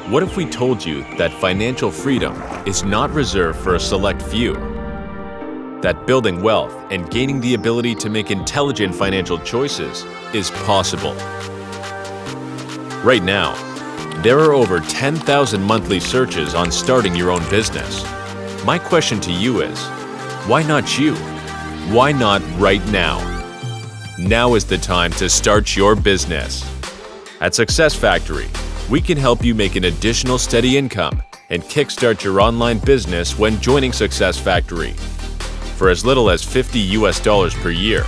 What if we told you that financial freedom is not reserved for a select few? That building wealth and gaining the ability to make intelligent financial choices is possible. Right now, there are over 10,000 monthly searches on starting your own business. My question to you is, why not you? Why not right now? Now is the time to start your business. At Success Factory, we can help you make an additional steady income and kickstart your online business when joining Success Factory. For as little as $50 per year,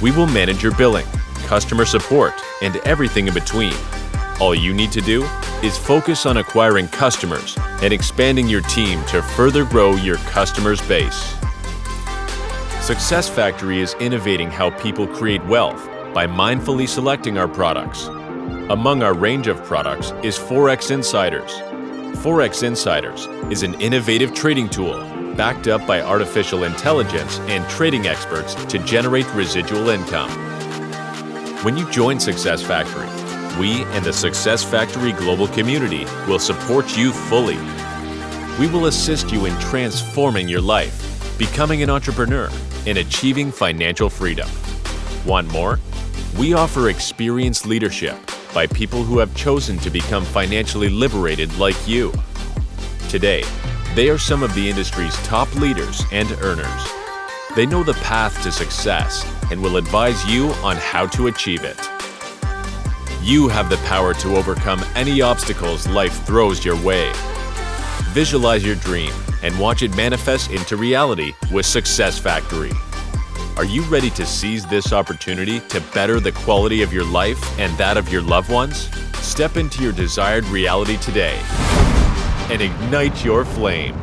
we will manage your billing, customer support, and everything in between. All you need to do is focus on acquiring customers and expanding your team to further grow your customers' base. Success Factory is innovating how people create wealth by mindfully selecting our products. Among our range of products is Forex Insiders. Forex Insiders is an innovative trading tool backed up by artificial intelligence and trading experts to generate residual income. When you join Success Factory, we and the Success Factory global community will support you fully. We will assist you in transforming your life, becoming an entrepreneur, and achieving financial freedom. Want more? We offer experienced leadership by people who have chosen to become financially liberated like you. Today, they are some of the industry's top leaders and earners. They know the path to success and will advise you on how to achieve it. You have the power to overcome any obstacles life throws your way. Visualize your dream and watch it manifest into reality with Success Factory. Are you ready to seize this opportunity to better the quality of your life and that of your loved ones? Step into your desired reality today and ignite your flame.